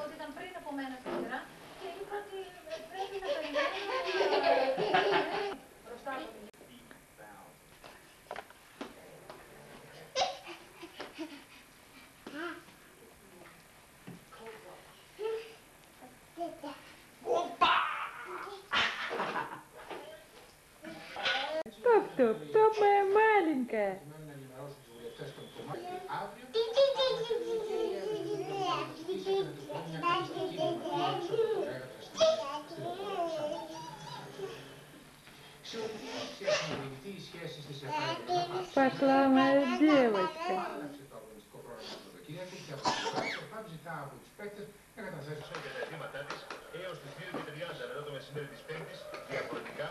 Ότι ήταν πριν από μένα στη σειρά και είπα ότι πρέπει να περιμένω μπροστά από την... Топ, моя маленькая. Пошла моя девочка. Έως τις 2:30 μετά το μεσημέρι της Πέμπτης, διαφορετικά